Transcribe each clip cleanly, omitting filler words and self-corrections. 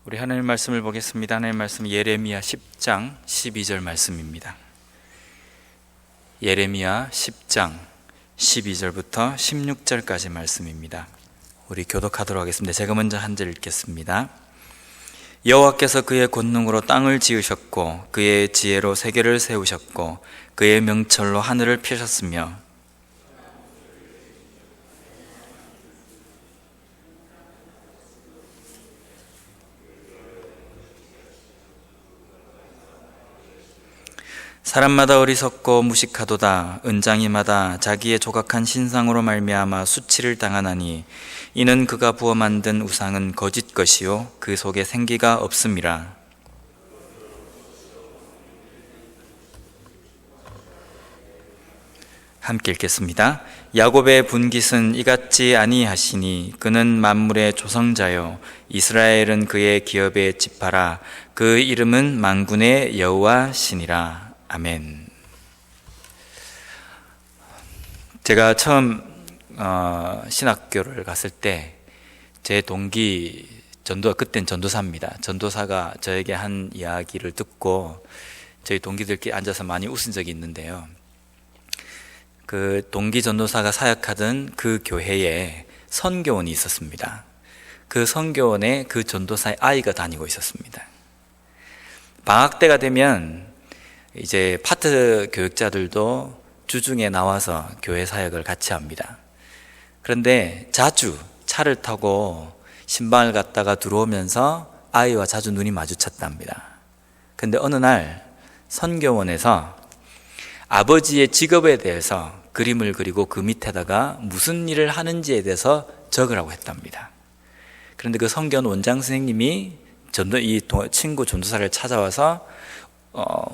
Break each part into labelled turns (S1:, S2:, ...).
S1: 우리 하나님 말씀을 보겠습니다. 하나님 말씀 예레미야 10장 12절 말씀입니다. 예레미야 10장 12절부터 16절까지 말씀입니다. 우리 교독하도록 하겠습니다. 제가 먼저 한 절 읽겠습니다. 여호와께서 그의 권능으로 땅을 지으셨고 그의 지혜로 세계를 세우셨고 그의 명철로 하늘을 펴셨으며 사람마다 어리석고 무식하도다. 은장이마다 자기의 조각한 신상으로 말미암아 수치를 당하나니 이는 그가 부어 만든 우상은 거짓 것이요 그 속에 생기가 없음이라. 함께 읽겠습니다. 야곱의 분깃은 이같지 아니하시니 그는 만물의 조성자요 이스라엘은 그의 기업의 지파라. 그 이름은 만군의 여호와시니라. 아멘. 제가 처음 신학교를 갔을 때 제 동기 그땐 전도사입니다. 전도사가 저에게 한 이야기를 듣고 저희 동기들끼리 앉아서 많이 웃은 적이 있는데요. 그 동기 전도사가 사역하던 그 교회에 선교원이 있었습니다. 그 선교원에 그 전도사의 아이가 다니고 있었습니다. 방학 때가 되면 이제 파트 교육자들도 주중에 나와서 교회 사역을 같이 합니다. 그런데 자주 차를 타고 신방을 갔다가 들어오면서 아이와 자주 눈이 마주쳤답니다. 그런데 어느 날 선교원에서 아버지의 직업에 대해서 그림을 그리고 그 밑에다가 무슨 일을 하는지에 대해서 적으라고 했답니다. 그런데 그 선교원 원장 선생님이 이 친구 전도사를 찾아와서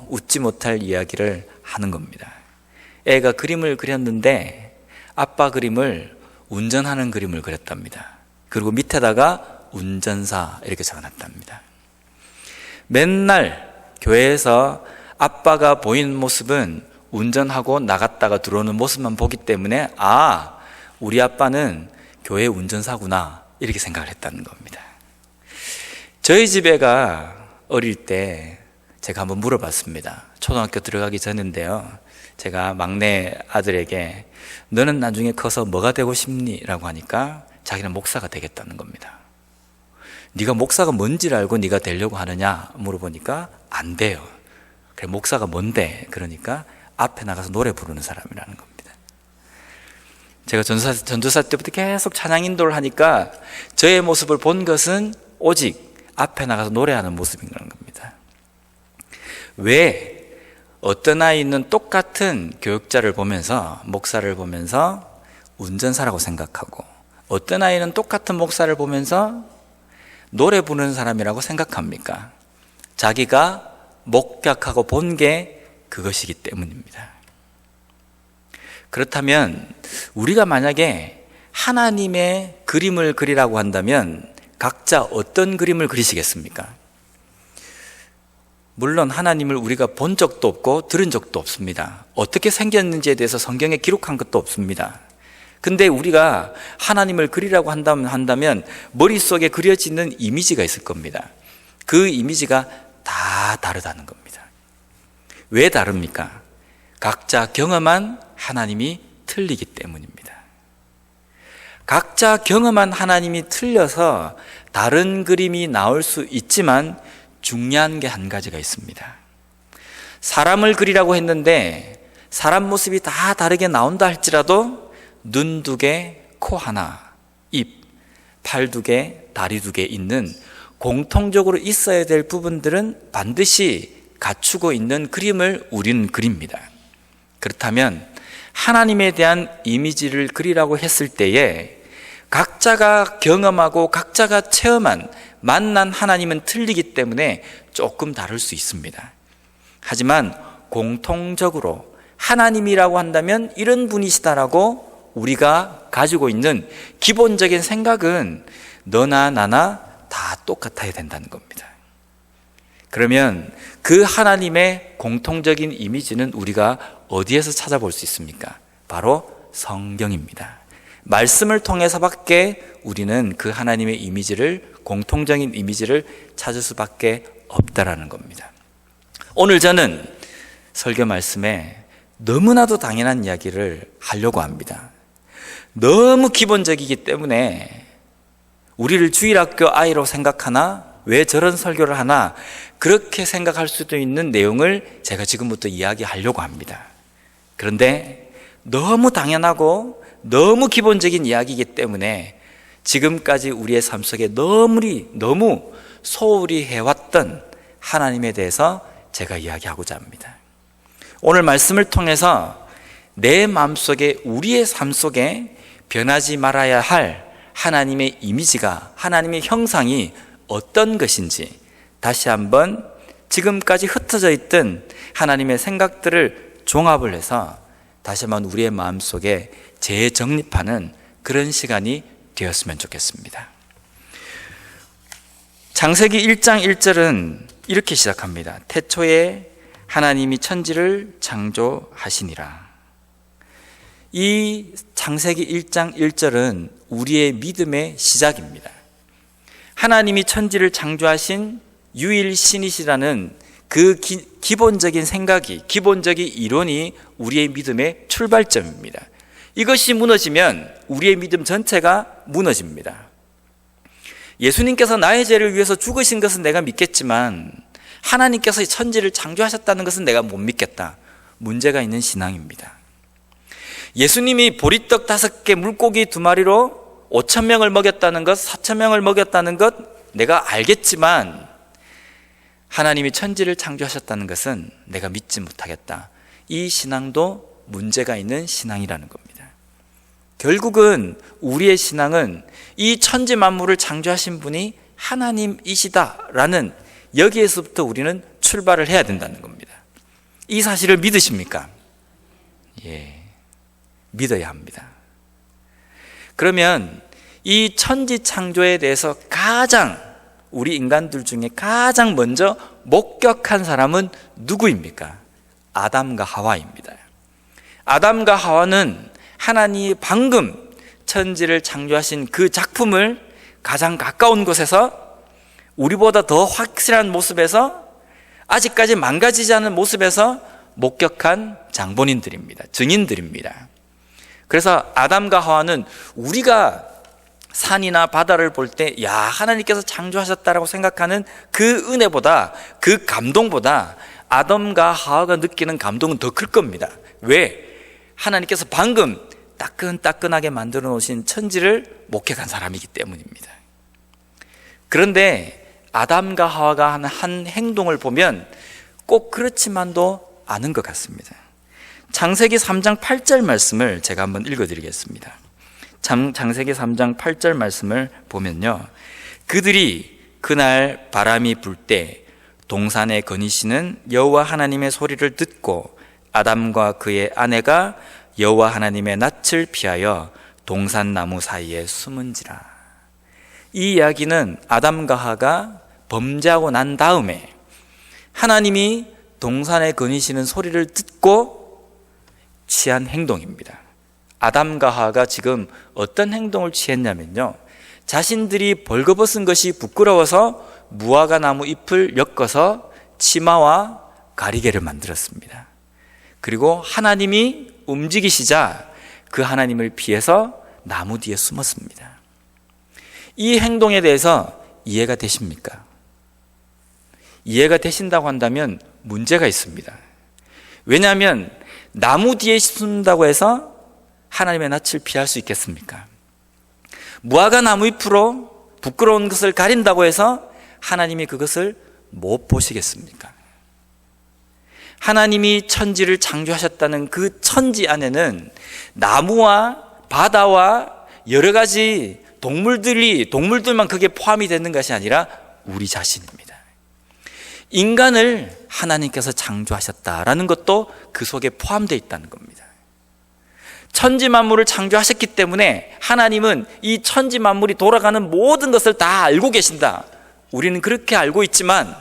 S1: 웃지 못할 이야기를 하는 겁니다. 애가 그림을 그렸는데 아빠 그림을 운전하는 그림을 그렸답니다. 그리고 밑에다가 운전사 이렇게 적어놨답니다. 맨날 교회에서 아빠가 보이는 모습은 운전하고 나갔다가 들어오는 모습만 보기 때문에 우리 아빠는 교회 운전사구나 이렇게 생각을 했다는 겁니다. 저희 집애가 어릴 때 제가 한번 물어봤습니다. 초등학교 들어가기 전인데요. 제가 막내 아들에게 너는 나중에 커서 뭐가 되고 싶니? 라고 하니까 자기는 목사가 되겠다는 겁니다. 네가 목사가 뭔지를 알고 네가 되려고 하느냐 물어보니까 안 돼요. 그래, 목사가 뭔데? 그러니까 앞에 나가서 노래 부르는 사람이라는 겁니다. 제가 전도사 때부터 계속 찬양 인도를 하니까 저의 모습을 본 것은 오직 앞에 나가서 노래하는 모습인 겁니다. 왜 어떤 아이는 똑같은 교육자를 보면서 목사를 보면서 운전사라고 생각하고 어떤 아이는 똑같은 목사를 보면서 노래 부르는 사람이라고 생각합니까? 자기가 목격하고 본 게 그것이기 때문입니다. 그렇다면 우리가 만약에 하나님의 그림을 그리라고 한다면 각자 어떤 그림을 그리시겠습니까? 물론 하나님을 우리가 본 적도 없고 들은 적도 없습니다. 어떻게 생겼는지에 대해서 성경에 기록한 것도 없습니다. 근데 우리가 하나님을 그리라고 한다면 머릿속에 그려지는 이미지가 있을 겁니다. 그 이미지가 다 다르다는 겁니다. 왜 다릅니까? 각자 경험한 하나님이 틀리기 때문입니다. 각자 경험한 하나님이 틀려서 다른 그림이 나올 수 있지만 중요한 게 한 가지가 있습니다. 사람을 그리라고 했는데 사람 모습이 다 다르게 나온다 할지라도 눈 2개, 코 하나, 입, 팔 2개, 다리 2개 있는 공통적으로 있어야 될 부분들은 반드시 갖추고 있는 그림을 우리는 그립니다. 그렇다면 하나님에 대한 이미지를 그리라고 했을 때에 각자가 경험하고 각자가 체험한 만난 하나님은 틀리기 때문에 조금 다를 수 있습니다. 하지만 공통적으로 하나님이라고 한다면 이런 분이시다라고 우리가 가지고 있는 기본적인 생각은 너나 나나 다 똑같아야 된다는 겁니다. 그러면 그 하나님의 공통적인 이미지는 우리가 어디에서 찾아볼 수 있습니까? 바로 성경입니다. 말씀을 통해서밖에 우리는 그 하나님의 이미지를, 공통적인 이미지를 찾을 수밖에 없다라는 겁니다. 오늘 저는 설교 말씀에 너무나도 당연한 이야기를 하려고 합니다. 너무 기본적이기 때문에 우리를 주일학교 아이로 생각하나, 왜 저런 설교를 하나, 그렇게 생각할 수도 있는 내용을 제가 지금부터 이야기하려고 합니다. 그런데 너무 당연하고 너무 기본적인 이야기이기 때문에 지금까지 우리의 삶 속에 너무 소홀히 해왔던 하나님에 대해서 제가 이야기하고자 합니다. 오늘 말씀을 통해서 내 마음속에, 우리의 삶 속에 변하지 말아야 할 하나님의 이미지가, 하나님의 형상이 어떤 것인지 다시 한번 지금까지 흩어져 있던 하나님의 생각들을 종합을 해서 다시 한번 우리의 마음속에 재정립하는 그런 시간이 되었으면 좋겠습니다. 창세기 1장 1절은 이렇게 시작합니다. 태초에 하나님이 천지를 창조하시니라. 이 창세기 1장 1절은 우리의 믿음의 시작입니다. 하나님이 천지를 창조하신 유일신이시라는 그 기본적인 생각이, 기본적인 이론이 우리의 믿음의 출발점입니다. 이것이 무너지면 우리의 믿음 전체가 무너집니다. 예수님께서 나의 죄를 위해서 죽으신 것은 내가 믿겠지만 하나님께서 천지를 창조하셨다는 것은 내가 못 믿겠다. 문제가 있는 신앙입니다. 예수님이 보리떡 5개, 물고기 2마리로 5,000명을 먹였다는 것, 4,000명을 먹였다는 것 내가 알겠지만 하나님이 천지를 창조하셨다는 것은 내가 믿지 못하겠다. 이 신앙도 문제가 있는 신앙이라는 겁니다. 결국은 우리의 신앙은 이 천지 만물을 창조하신 분이 하나님이시다라는 여기에서부터 우리는 출발을 해야 된다는 겁니다. 이 사실을 믿으십니까? 예, 믿어야 합니다. 그러면 이 천지 창조에 대해서 가장, 우리 인간들 중에 가장 먼저 목격한 사람은 누구입니까? 아담과 하와입니다. 아담과 하와는 하나님이 방금 천지를 창조하신 그 작품을 가장 가까운 곳에서, 우리보다 더 확실한 모습에서, 아직까지 망가지지 않은 모습에서 목격한 장본인들입니다. 증인들입니다. 그래서 아담과 하와는 우리가 산이나 바다를 볼 때, 야, 하나님께서 창조하셨다라고 생각하는 그 은혜보다, 그 감동보다 아담과 하와가 느끼는 감동은 더 클 겁니다. 왜? 하나님께서 방금 따끈따끈하게 만들어 놓으신 천지를 목격한 사람이기 때문입니다. 그런데 아담과 하와가 하는 한 행동을 보면 꼭 그렇지만도 않은 것 같습니다. 창세기 3장 8절 말씀을 제가 한번 읽어드리겠습니다. 창세기 3장 8절 말씀을 보면요, 그들이 그날 바람이 불 때 동산에 거니시는 여호와 하나님의 소리를 듣고 아담과 그의 아내가 여호와 하나님의 낯을 피하여 동산나무 사이에 숨은지라. 이 이야기는 아담과 하와가 범죄하고 난 다음에 하나님이 동산에 거니시는 소리를 듣고 취한 행동입니다. 아담과 하와가 지금 어떤 행동을 취했냐면요, 자신들이 벌거벗은 것이 부끄러워서 무화과 나무 잎을 엮어서 치마와 가리개를 만들었습니다. 그리고 하나님이 움직이시자 그 하나님을 피해서 나무 뒤에 숨었습니다. 이 행동에 대해서 이해가 되십니까? 이해가 되신다고 한다면 문제가 있습니다. 왜냐하면 나무 뒤에 숨는다고 해서 하나님의 낯을 피할 수 있겠습니까? 무화과 나무 잎으로 부끄러운 것을 가린다고 해서 하나님이 그것을 못 보시겠습니까? 하나님이 천지를 창조하셨다는 그 천지 안에는 나무와 바다와 여러 가지 동물들만 그게 포함이 되는 것이 아니라 우리 자신입니다. 인간을 하나님께서 창조하셨다라는 것도 그 속에 포함되어 있다는 겁니다. 천지 만물을 창조하셨기 때문에 하나님은 이 천지 만물이 돌아가는 모든 것을 다 알고 계신다. 우리는 그렇게 알고 있지만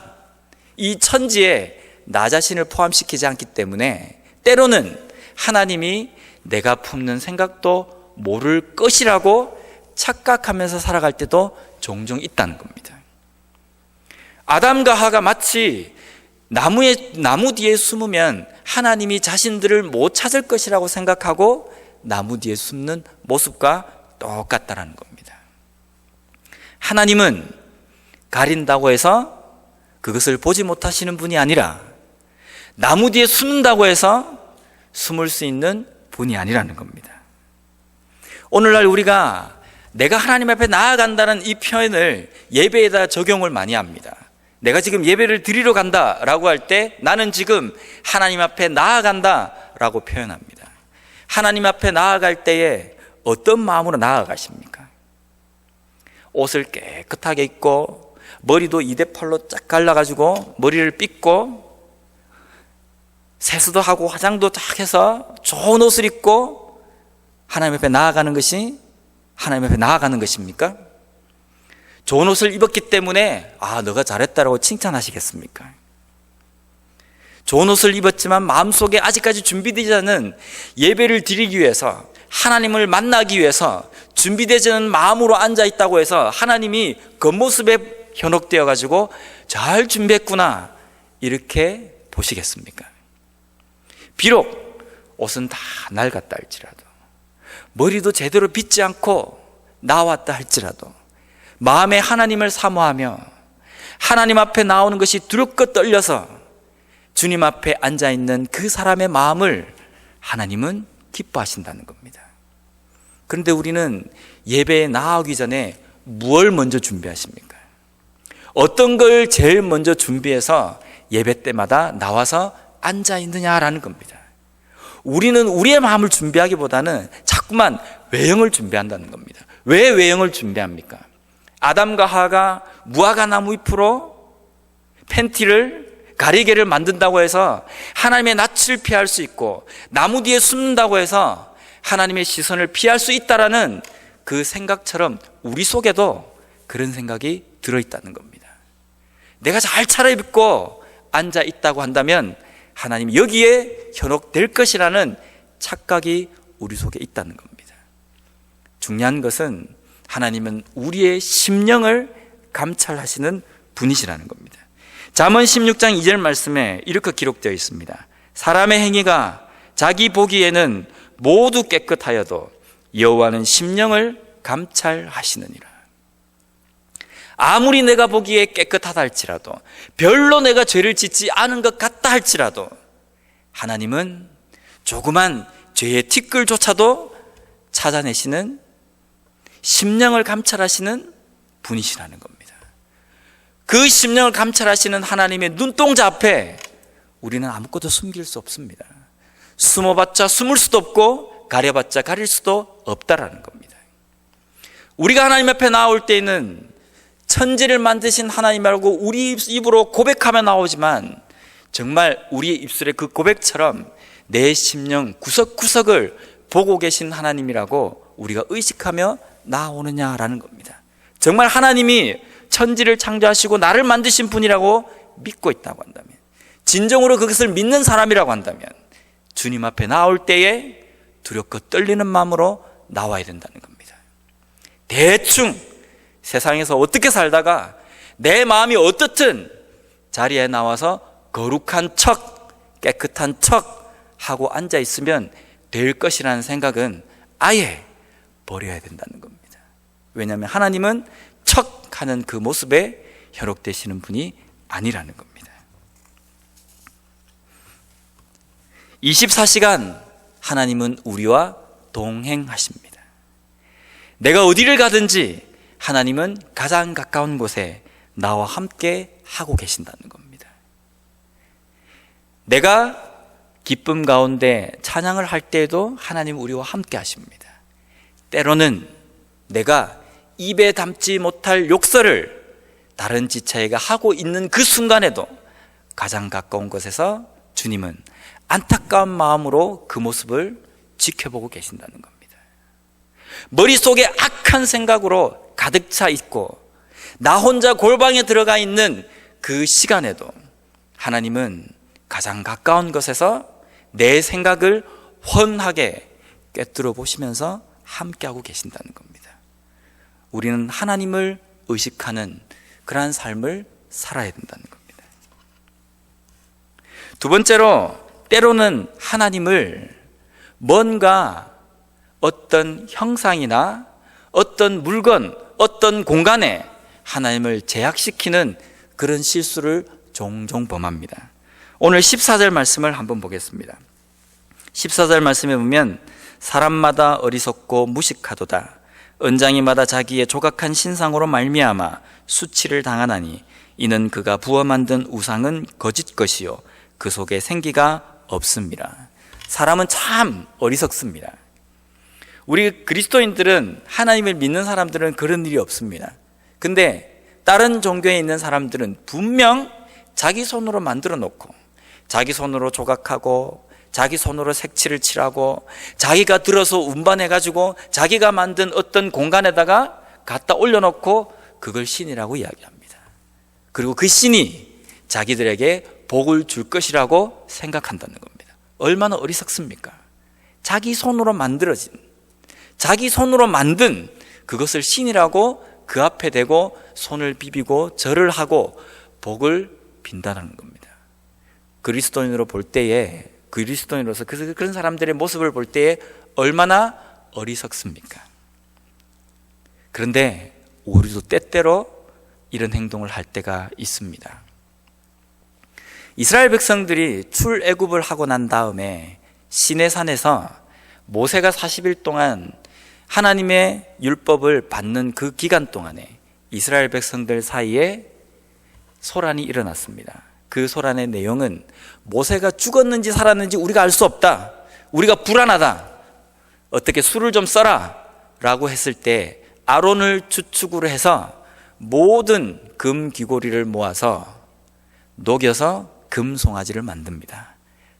S1: 이 천지에 나 자신을 포함시키지 않기 때문에 때로는 하나님이 내가 품는 생각도 모를 것이라고 착각하면서 살아갈 때도 종종 있다는 겁니다. 아담과 하가 마치 나무 뒤에 숨으면 하나님이 자신들을 못 찾을 것이라고 생각하고 나무 뒤에 숨는 모습과 똑같다는 겁니다. 하나님은 가린다고 해서 그것을 보지 못하시는 분이 아니라 나무 뒤에 숨는다고 해서 숨을 수 있는 분이 아니라는 겁니다. 오늘날 우리가 내가 하나님 앞에 나아간다는 이 표현을 예배에다 적용을 많이 합니다. 내가 지금 예배를 드리러 간다라고 할 때 나는 지금 하나님 앞에 나아간다라고 표현합니다. 하나님 앞에 나아갈 때에 어떤 마음으로 나아가십니까? 옷을 깨끗하게 입고 머리도 2대8로 쫙 갈라가지고 머리를 빗고 세수도 하고 화장도 딱 해서 좋은 옷을 입고 하나님 앞에 나아가는 것이 하나님 앞에 나아가는 것입니까? 좋은 옷을 입었기 때문에 너가 잘했다라고 칭찬하시겠습니까? 좋은 옷을 입었지만 마음속에 아직까지 준비되지 않은 예배를 드리기 위해서 하나님을 만나기 위해서 준비되지 않은 마음으로 앉아있다고 해서 하나님이 겉모습에 현혹되어 가지고 잘 준비했구나 이렇게 보시겠습니까? 비록 옷은 다 낡았다 할지라도 머리도 제대로 빗지 않고 나왔다 할지라도 마음에 하나님을 사모하며 하나님 앞에 나오는 것이 두렵고 떨려서 주님 앞에 앉아있는 그 사람의 마음을 하나님은 기뻐하신다는 겁니다. 그런데 우리는 예배에 나아오기 전에 무엇을 먼저 준비하십니까? 어떤 걸 제일 먼저 준비해서 예배 때마다 나와서 앉아있느냐라는 겁니다. 우리는 우리의 마음을 준비하기보다는 자꾸만 외형을 준비한다는 겁니다. 왜 외형을 준비합니까? 아담과 하가 무화과 나무 잎으로 팬티를 가리개를 만든다고 해서 하나님의 낯을 피할 수 있고 나무 뒤에 숨는다고 해서 하나님의 시선을 피할 수 있다라는 그 생각처럼 우리 속에도 그런 생각이 들어있다는 겁니다. 내가 잘 차려입고 앉아 있다고 한다면 하나님이 여기에 현혹될 것이라는 착각이 우리 속에 있다는 겁니다. 중요한 것은 하나님은 우리의 심령을 감찰하시는 분이시라는 겁니다. 잠언 16장 2절 말씀에 이렇게 기록되어 있습니다. 사람의 행위가 자기 보기에는 모두 깨끗하여도 여호와는 심령을 감찰하시느니라. 아무리 내가 보기에 깨끗하다 할지라도 별로 내가 죄를 짓지 않은 것 같다 할지라도 하나님은 조그만 죄의 티끌조차도 찾아내시는 심령을 감찰하시는 분이시라는 겁니다. 그 심령을 감찰하시는 하나님의 눈동자 앞에 우리는 아무것도 숨길 수 없습니다. 숨어봤자 숨을 수도 없고 가려봤자 가릴 수도 없다라는 겁니다. 우리가 하나님 앞에 나올 때에는 천지를 만드신 하나님이라고 우리 입으로 고백하며 나오지만 정말 우리의 입술의 그 고백처럼 내 심령 구석구석을 보고 계신 하나님이라고 우리가 의식하며 나오느냐라는 겁니다. 정말 하나님이 천지를 창조하시고 나를 만드신 분이라고 믿고 있다고 한다면, 진정으로 그것을 믿는 사람이라고 한다면 주님 앞에 나올 때에 두렵고 떨리는 마음으로 나와야 된다는 겁니다. 대충 세상에서 어떻게 살다가 내 마음이 어떻든 자리에 나와서 거룩한 척, 깨끗한 척 하고 앉아 있으면 될 것이라는 생각은 아예 버려야 된다는 겁니다. 왜냐하면 하나님은 척하는 그 모습에 현혹되시는 분이 아니라는 겁니다. 24시간 하나님은 우리와 동행하십니다. 내가 어디를 가든지 하나님은 가장 가까운 곳에 나와 함께 하고 계신다는 겁니다. 내가 기쁨 가운데 찬양을 할 때에도 하나님 우리와 함께 하십니다. 때로는 내가 입에 담지 못할 욕설을 다른 지체가 하고 있는 그 순간에도 가장 가까운 곳에서 주님은 안타까운 마음으로 그 모습을 지켜보고 계신다는 겁니다. 머릿속에 악한 생각으로 가득 차 있고 나 혼자 골방에 들어가 있는 그 시간에도 하나님은 가장 가까운 곳에서 내 생각을 훤하게 꿰뚫어 보시면서 함께하고 계신다는 겁니다. 우리는 하나님을 의식하는 그러한 삶을 살아야 된다는 겁니다. 두 번째로, 때로는 하나님을 뭔가 어떤 형상이나 어떤 물건, 어떤 공간에 하나님을 제약시키는 그런 실수를 종종 범합니다. 오늘 14절 말씀을 한번 보겠습니다. 14절 말씀에 보면 사람마다 어리석고 무식하도다. 언장이마다 자기의 조각한 신상으로 말미암아 수치를 당하나니 이는 그가 부어 만든 우상은 거짓 것이요 그 속에 생기가 없습니다. 사람은 참 어리석습니다. 우리 그리스도인들은, 하나님을 믿는 사람들은 그런 일이 없습니다. 근데 다른 종교에 있는 사람들은 분명 자기 손으로 만들어 놓고 자기 손으로 조각하고 자기 손으로 색칠을 칠하고 자기가 들어서 운반해가지고 자기가 만든 어떤 공간에다가 갖다 올려놓고 그걸 신이라고 이야기합니다. 그리고 그 신이 자기들에게 복을 줄 것이라고 생각한다는 겁니다. 얼마나 어리석습니까? 자기 손으로 만들어진, 자기 손으로 만든 그것을 신이라고 그 앞에 대고 손을 비비고 절을 하고 복을 빈다는 겁니다. 그리스도인으로 볼 때에, 그리스도인으로서 그런 사람들의 모습을 볼 때에 얼마나 어리석습니까? 그런데 우리도 때때로 이런 행동을 할 때가 있습니다. 이스라엘 백성들이 출애굽을 하고 난 다음에 시내산에서 모세가 40일 동안 하나님의 율법을 받는 그 기간 동안에 이스라엘 백성들 사이에 소란이 일어났습니다. 그 소란의 내용은 모세가 죽었는지 살았는지 우리가 알 수 없다, 우리가 불안하다, 어떻게 술을 좀 써라 라고 했을 때 아론을 주축으로 해서 모든 금 귀고리를 모아서 녹여서 금송아지를 만듭니다.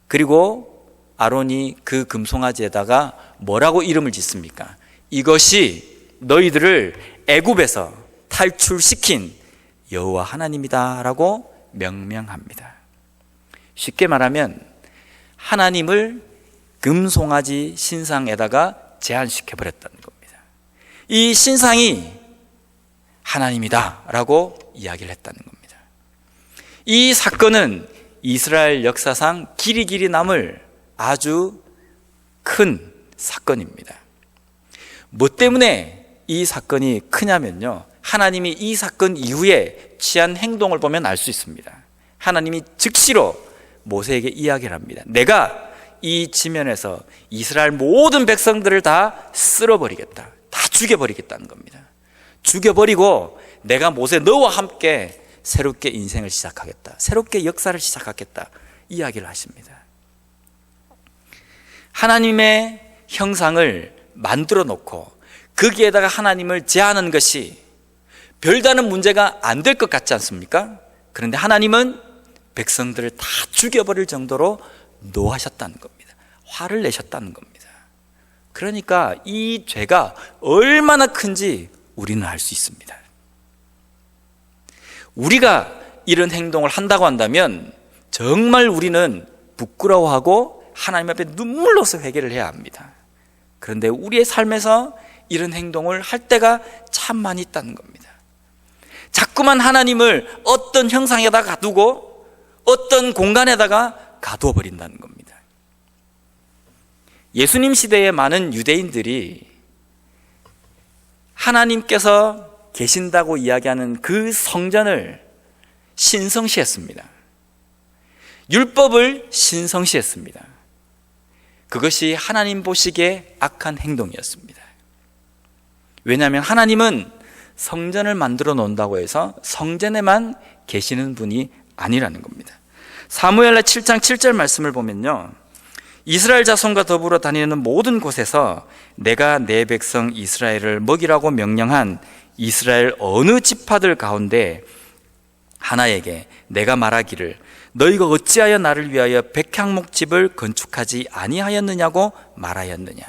S1: 그리고 아론이 그 금송아지에다가 뭐라고 이름을 짓습니까? 이것이 너희들을 애굽에서 탈출시킨 여호와 하나님이다 라고 명명합니다. 쉽게 말하면 하나님을 금송아지 신상에다가 제한시켜버렸다는 겁니다. 이 신상이 하나님이다 라고 이야기를 했다는 겁니다. 이 사건은 이스라엘 역사상 길이 남을 아주 큰 사건입니다. 뭐 때문에 이 사건이 크냐면요, 하나님이 이 사건 이후에 취한 행동을 보면 알 수 있습니다. 하나님이 즉시로 모세에게 이야기를 합니다. 내가 이 지면에서 이스라엘 모든 백성들을 다 쓸어버리겠다, 다 죽여버리겠다는 겁니다. 죽여버리고 내가 모세 너와 함께 새롭게 인생을 시작하겠다, 새롭게 역사를 시작하겠다 이야기를 하십니다. 하나님의 형상을 만들어 놓고 거기에다가 하나님을 제하는 것이 별다른 문제가 안 될 것 같지 않습니까? 그런데 하나님은 백성들을 다 죽여버릴 정도로 노하셨다는 겁니다. 화를 내셨다는 겁니다. 그러니까 이 죄가 얼마나 큰지 우리는 알 수 있습니다. 우리가 이런 행동을 한다고 한다면 정말 우리는 부끄러워하고 하나님 앞에 눈물로서 회개를 해야 합니다. 그런데 우리의 삶에서 이런 행동을 할 때가 참 많이 있다는 겁니다. 자꾸만 하나님을 어떤 형상에다가 가두고 어떤 공간에다가 가두어 버린다는 겁니다. 예수님 시대의 많은 유대인들이 하나님께서 계신다고 이야기하는 그 성전을 신성시했습니다. 율법을 신성시했습니다. 그것이 하나님 보시기에 악한 행동이었습니다. 왜냐하면 하나님은 성전을 만들어 놓는다고 해서 성전에만 계시는 분이 아니라는 겁니다. 사무엘하 7장 7절 말씀을 보면요, 이스라엘 자손과 더불어 다니는 모든 곳에서 내가 내 백성 이스라엘을 먹이라고 명령한 이스라엘 어느 지파들 가운데 하나에게 내가 말하기를 너희가 어찌하여 나를 위하여 백향목 집을 건축하지 아니하였느냐고 말하였느냐.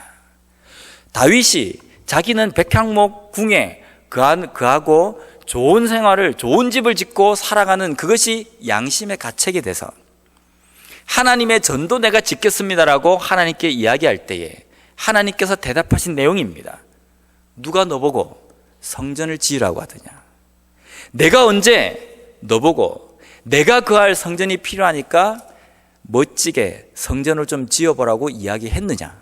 S1: 다윗이 자기는 백향목 궁에 그하고 좋은 생활을, 좋은 집을 짓고 살아가는 그것이 양심의 가책이 돼서 하나님의 전도 내가 짓겠습니다라고 하나님께 이야기할 때에 하나님께서 대답하신 내용입니다. 누가 너보고 성전을 지으라고 하더냐? 내가 언제 너보고 내가 거할 성전이 필요하니까 멋지게 성전을 좀 지어보라고 이야기했느냐?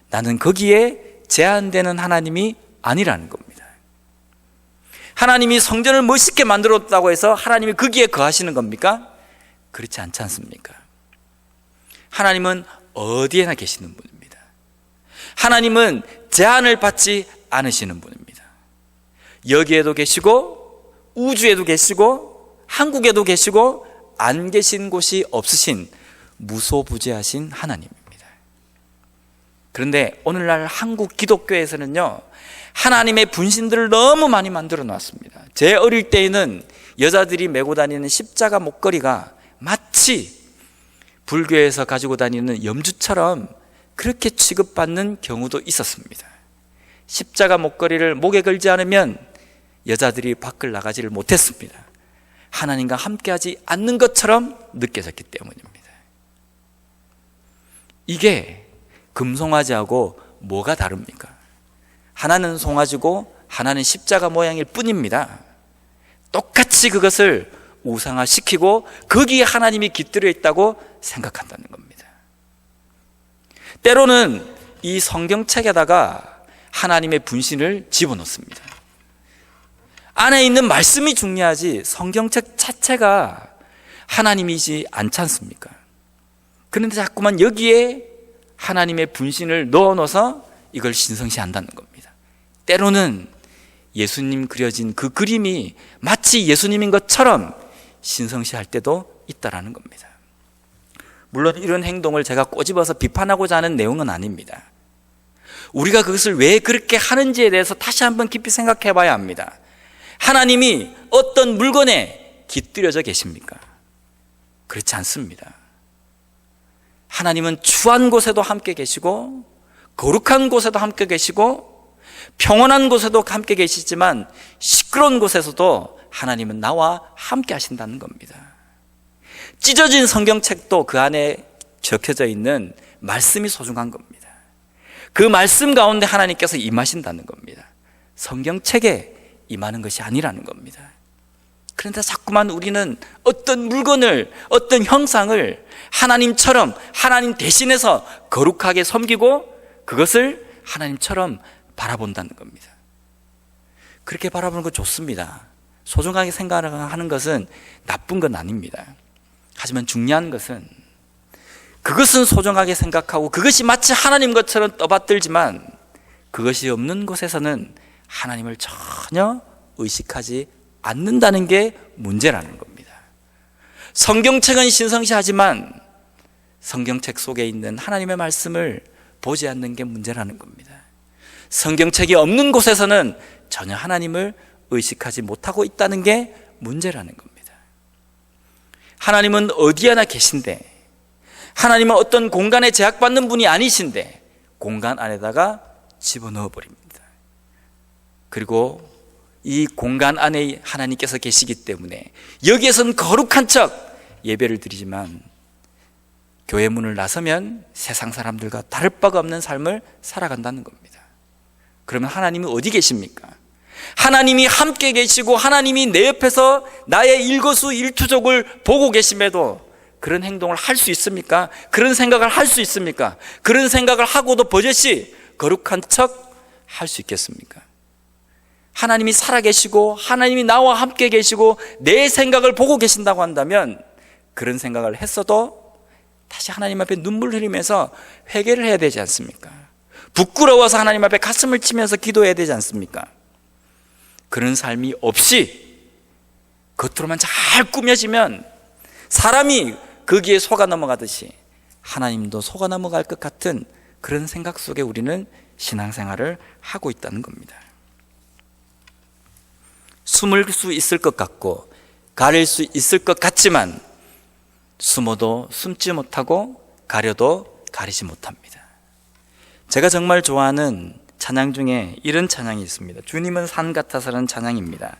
S1: 나는 거기에 제한되는 하나님이 아니라는 겁니다. 하나님이 성전을 멋있게 만들었다고 해서 하나님이 거기에 거하시는 겁니까? 그렇지 않지 않습니까? 하나님은 어디에나 계시는 분입니다. 하나님은 제한을 받지 않으시는 분입니다. 여기에도 계시고 우주에도 계시고 한국에도 계시고 안 계신 곳이 없으신 무소부재하신 하나님입니다. 그런데 오늘날 한국 기독교에서는요, 하나님의 분신들을 너무 많이 만들어 놨습니다. 제 어릴 때에는 여자들이 메고 다니는 십자가 목걸이가 마치 불교에서 가지고 다니는 염주처럼 그렇게 취급받는 경우도 있었습니다. 십자가 목걸이를 목에 걸지 않으면 여자들이 밖을 나가지를 못했습니다. 하나님과 함께하지 않는 것처럼 느껴졌기 때문입니다. 이게 금송아지하고 뭐가 다릅니까? 하나는 송아지고 하나는 십자가 모양일 뿐입니다. 똑같이 그것을 우상화시키고 거기에 하나님이 깃들여 있다고 생각한다는 겁니다. 때로는 이 성경책에다가 하나님의 분신을 집어넣습니다. 안에 있는 말씀이 중요하지 성경책 자체가 하나님이지 않지 않습니까? 그런데 자꾸만 여기에 하나님의 분신을 넣어놓아서 이걸 신성시한다는 겁니다. 때로는 예수님 그려진 그 그림이 마치 예수님인 것처럼 신성시할 때도 있다라는 겁니다. 물론 이런 행동을 제가 꼬집어서 비판하고자 하는 내용은 아닙니다. 우리가 그것을 왜 그렇게 하는지에 대해서 다시 한번 깊이 생각해 봐야 합니다. 하나님이 어떤 물건에 깃들여져 계십니까? 그렇지 않습니다. 하나님은 추한 곳에도 함께 계시고 거룩한 곳에도 함께 계시고 평온한 곳에도 함께 계시지만 시끄러운 곳에서도 하나님은 나와 함께 하신다는 겁니다. 찢어진 성경책도 그 안에 적혀져 있는 말씀이 소중한 겁니다. 그 말씀 가운데 하나님께서 임하신다는 겁니다. 성경책에 임하는 것이 아니라는 겁니다. 그런데 자꾸만 우리는 어떤 물건을, 어떤 형상을 하나님처럼, 하나님 대신해서 거룩하게 섬기고 그것을 하나님처럼 바라본다는 겁니다. 그렇게 바라보는 건 좋습니다. 소중하게 생각하는 것은 나쁜 건 아닙니다. 하지만 중요한 것은 그것은 소중하게 생각하고 그것이 마치 하나님 것처럼 떠받들지만 그것이 없는 곳에서는 하나님을 전혀 의식하지 않는다는 게 문제라는 겁니다. 성경책은 신성시하지만 성경책 속에 있는 하나님의 말씀을 보지 않는 게 문제라는 겁니다. 성경책이 없는 곳에서는 전혀 하나님을 의식하지 못하고 있다는 게 문제라는 겁니다. 하나님은 어디에나 계신데, 하나님은 어떤 공간에 제약받는 분이 아니신데 공간 안에다가 집어넣어 버립니다. 그리고 이 공간 안에 하나님께서 계시기 때문에 여기에서는 거룩한 척 예배를 드리지만 교회 문을 나서면 세상 사람들과 다를 바가 없는 삶을 살아간다는 겁니다. 그러면 하나님이 어디 계십니까? 하나님이 함께 계시고 하나님이 내 옆에서 나의 일거수일투족을 보고 계심에도 그런 행동을 할 수 있습니까? 그런 생각을 할 수 있습니까? 그런 생각을 하고도 버젓이 거룩한 척 할 수 있겠습니까? 하나님이 살아계시고 하나님이 나와 함께 계시고 내 생각을 보고 계신다고 한다면 그런 생각을 했어도 다시 하나님 앞에 눈물 흘리면서 회개를 해야 되지 않습니까? 부끄러워서 하나님 앞에 가슴을 치면서 기도해야 되지 않습니까? 그런 삶이 없이 겉으로만 잘 꾸며지면 사람이 거기에 속아 넘어가듯이 하나님도 속아 넘어갈 것 같은 그런 생각 속에 우리는 신앙생활을 하고 있다는 겁니다. 숨을 수 있을 것 같고 가릴 수 있을 것 같지만 숨어도 숨지 못하고 가려도 가리지 못합니다. 제가 정말 좋아하는 찬양 중에 이런 찬양이 있습니다. 주님은 산 같아서라는 찬양입니다.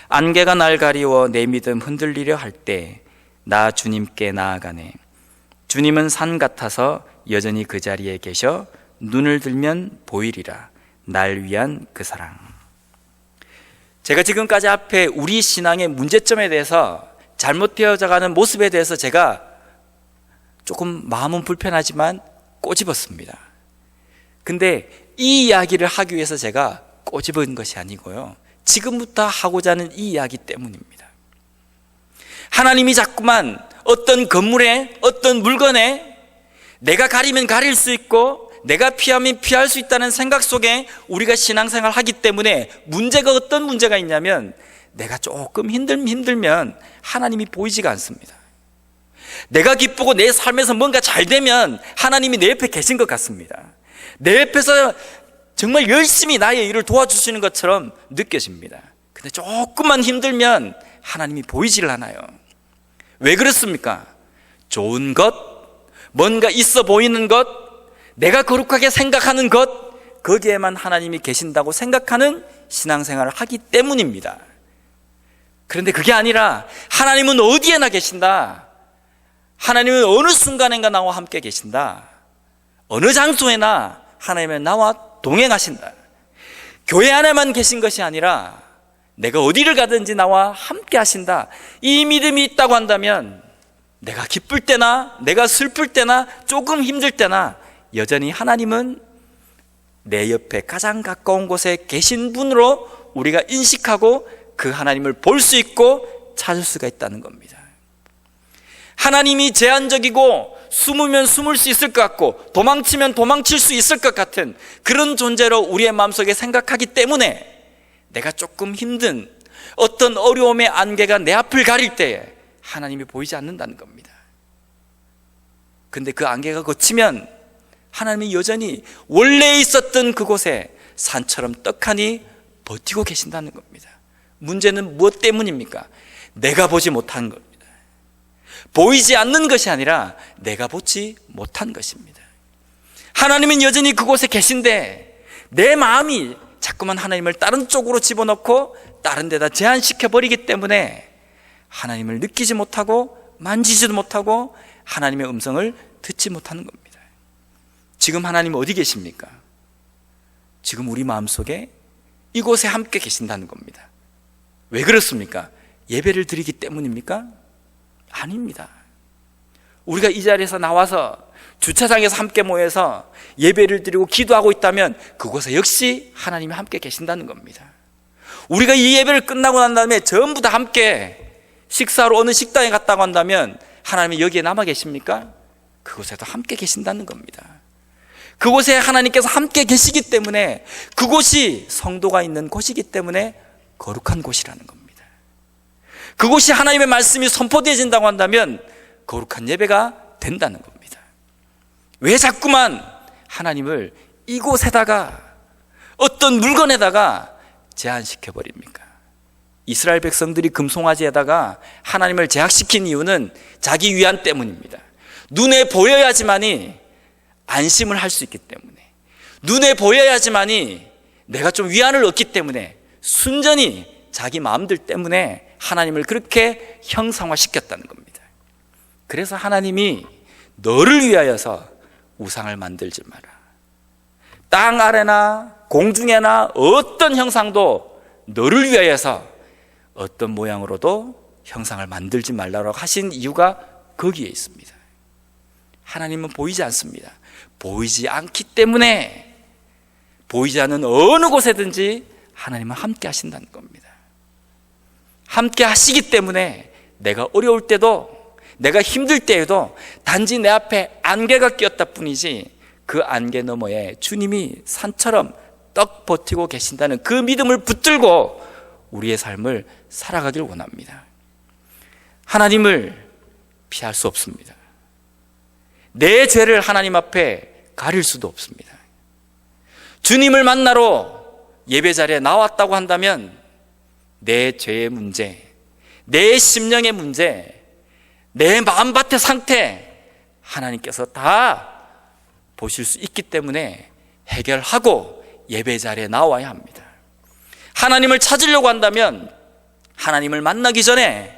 S1: 안개가 날 가리워 내 믿음 흔들리려 할 때 나 주님께 나아가네. 주님은 산 같아서 여전히 그 자리에 계셔 눈을 들면 보이리라. 날 위한 그 사랑. 제가 지금까지 앞에 우리 신앙의 문제점에 대해서 잘못되어져가는 모습에 대해서 제가 조금 마음은 불편하지만 꼬집었습니다. 근데 이 이야기를 하기 위해서 제가 꼬집은 것이 아니고요, 지금부터 하고자 하는 이 이야기 때문입니다. 하나님이 자꾸만 어떤 건물에, 어떤 물건에 내가 가리면 가릴 수 있고 내가 피하면 피할 수 있다는 생각 속에 우리가 신앙생활을 하기 때문에 문제가 어떤 문제가 있냐면, 내가 조금 힘들면 하나님이 보이지가 않습니다. 내가 기쁘고 내 삶에서 뭔가 잘 되면 하나님이 내 옆에 계신 것 같습니다. 내 옆에서 정말 열심히 나의 일을 도와주시는 것처럼 느껴집니다. 근데 조금만 힘들면 하나님이 보이질 않아요. 왜 그렇습니까? 좋은 것, 뭔가 있어 보이는 것, 내가 거룩하게 생각하는 것, 거기에만 하나님이 계신다고 생각하는 신앙생활을 하기 때문입니다. 그런데 그게 아니라 하나님은 어디에나 계신다. 하나님은 어느 순간인가 나와 함께 계신다. 어느 장소에나 하나님은 나와 동행하신다. 교회 안에만 계신 것이 아니라 내가 어디를 가든지 나와 함께 하신다. 이 믿음이 있다고 한다면 내가 기쁠 때나 내가 슬플 때나 조금 힘들 때나 여전히 하나님은 내 옆에 가장 가까운 곳에 계신 분으로 우리가 인식하고 그 하나님을 볼 수 있고 찾을 수가 있다는 겁니다. 하나님이 제한적이고 숨으면 숨을 수 있을 것 같고 도망치면 도망칠 수 있을 것 같은 그런 존재로 우리의 마음속에 생각하기 때문에 내가 조금 힘든 어떤 어려움의 안개가 내 앞을 가릴 때에 하나님이 보이지 않는다는 겁니다. 근데 그 안개가 걷히면 하나님이 여전히 원래 있었던 그곳에 산처럼 떡하니 버티고 계신다는 겁니다. 문제는 무엇 때문입니까? 내가 보지 못한 겁니다. 보이지 않는 것이 아니라 내가 보지 못한 것입니다. 하나님은 여전히 그곳에 계신데 내 마음이 자꾸만 하나님을 다른 쪽으로 집어넣고 다른 데다 제한시켜 버리기 때문에 하나님을 느끼지 못하고 만지지도 못하고 하나님의 음성을 듣지 못하는 겁니다. 지금 하나님 어디 계십니까? 지금 우리 마음속에 이곳에 함께 계신다는 겁니다. 왜 그렇습니까? 예배를 드리기 때문입니까? 아닙니다. 우리가 이 자리에서 나와서 주차장에서 함께 모여서 예배를 드리고 기도하고 있다면 그곳에 역시 하나님이 함께 계신다는 겁니다. 우리가 이 예배를 끝나고 난 다음에 전부 다 함께 식사하러 어느 식당에 갔다고 한다면 하나님이 여기에 남아 계십니까? 그곳에도 함께 계신다는 겁니다. 그곳에 하나님께서 함께 계시기 때문에 그곳이 성도가 있는 곳이기 때문에 거룩한 곳이라는 겁니다. 그곳이 하나님의 말씀이 선포되어진다고 한다면 거룩한 예배가 된다는 겁니다. 왜 자꾸만 하나님을 이곳에다가 어떤 물건에다가 제한시켜버립니까? 이스라엘 백성들이 금송아지에다가 하나님을 제약시킨 이유는 자기 위안 때문입니다. 눈에 보여야지만이 안심을 할 수 있기 때문에, 눈에 보여야지만이 내가 좀 위안을 얻기 때문에 순전히 자기 마음들 때문에 하나님을 그렇게 형상화시켰다는 겁니다. 그래서 하나님이 너를 위하여서 우상을 만들지 마라. 땅 아래나 공중에나 어떤 형상도 너를 위하여서 어떤 모양으로도 형상을 만들지 말라고 하신 이유가 거기에 있습니다. 하나님은 보이지 않습니다. 보이지 않기 때문에 보이지 않는 어느 곳에든지 하나님은 함께 하신다는 겁니다. 함께 하시기 때문에 내가 어려울 때도 내가 힘들 때에도 단지 내 앞에 안개가 끼었다 뿐이지 그 안개 너머에 주님이 산처럼 떡 버티고 계신다는 그 믿음을 붙들고 우리의 삶을 살아가길 원합니다. 하나님을 피할 수 없습니다. 내 죄를 하나님 앞에 가릴 수도 없습니다. 주님을 만나러 예배 자리에 나왔다고 한다면 내 죄의 문제, 내 심령의 문제, 내 마음밭의 상태 하나님께서 다 보실 수 있기 때문에 해결하고 예배 자리에 나와야 합니다. 하나님을 찾으려고 한다면 하나님을 만나기 전에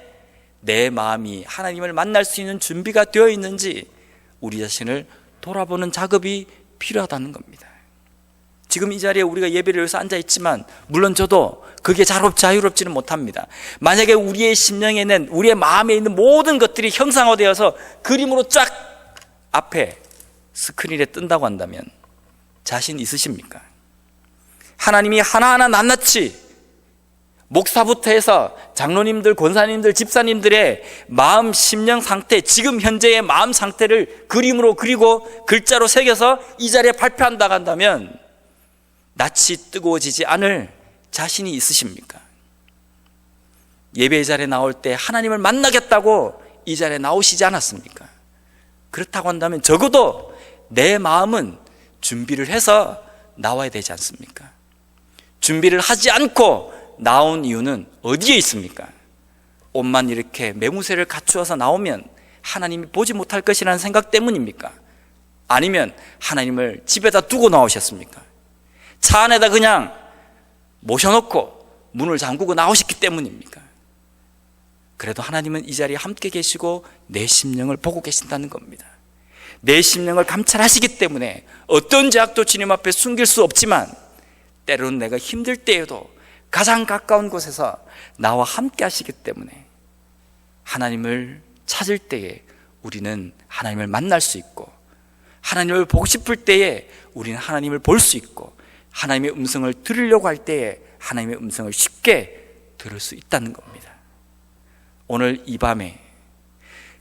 S1: 내 마음이 하나님을 만날 수 있는 준비가 되어 있는지 우리 자신을 돌아보는 작업이 필요하다는 겁니다. 지금 이 자리에 우리가 예배를 위해서 앉아 있지만 물론 저도 그게 자유롭지는 못합니다. 만약에 우리의 심령에는, 우리의 마음에 있는 모든 것들이 형상화되어서 그림으로 쫙 앞에 스크린에 뜬다고 한다면 자신 있으십니까? 하나님이 하나하나 낱낱이 목사부터 해서 장로님들, 권사님들, 집사님들의 마음, 심령 상태, 지금 현재의 마음 상태를 그림으로 그리고 글자로 새겨서 이 자리에 발표한다고 한다면 낯이 뜨거워지지 않을 자신이 있으십니까? 예배 자리에 나올 때 하나님을 만나겠다고 이 자리에 나오시지 않았습니까? 그렇다고 한다면 적어도 내 마음은 준비를 해서 나와야 되지 않습니까? 준비를 하지 않고 나온 이유는 어디에 있습니까? 옷만 이렇게 매무새를 갖추어서 나오면 하나님이 보지 못할 것이라는 생각 때문입니까? 아니면 하나님을 집에다 두고 나오셨습니까? 차 안에다 그냥 모셔놓고 문을 잠그고 나오셨기 때문입니까? 그래도 하나님은 이 자리에 함께 계시고 내 심령을 보고 계신다는 겁니다. 내 심령을 감찰하시기 때문에 어떤 죄악도 주님 앞에 숨길 수 없지만 때로는 내가 힘들 때에도 가장 가까운 곳에서 나와 함께 하시기 때문에 하나님을 찾을 때에 우리는 하나님을 만날 수 있고, 하나님을 보고 싶을 때에 우리는 하나님을 볼 수 있고, 하나님의 음성을 들으려고 할 때에 하나님의 음성을 쉽게 들을 수 있다는 겁니다. 오늘 이 밤에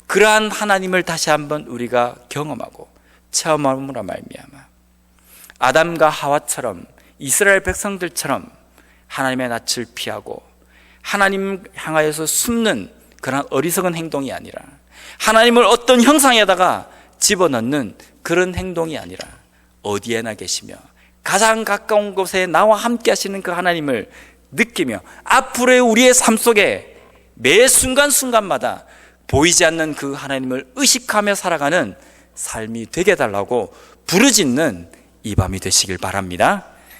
S1: 그러한 하나님을 다시 한번 우리가 경험하고 체험함으로 말미암아 아담과 하와처럼, 이스라엘 백성들처럼 하나님의 낯을 피하고 하나님 향하여서 숨는 그런 어리석은 행동이 아니라, 하나님을 어떤 형상에다가 집어넣는 그런 행동이 아니라 어디에나 계시며 가장 가까운 곳에 나와 함께 하시는 그 하나님을 느끼며 앞으로의 우리의 삶 속에 매 순간순간마다 보이지 않는 그 하나님을 의식하며 살아가는 삶이 되게 해달라고 부르짖는 이 밤이 되시길 바랍니다.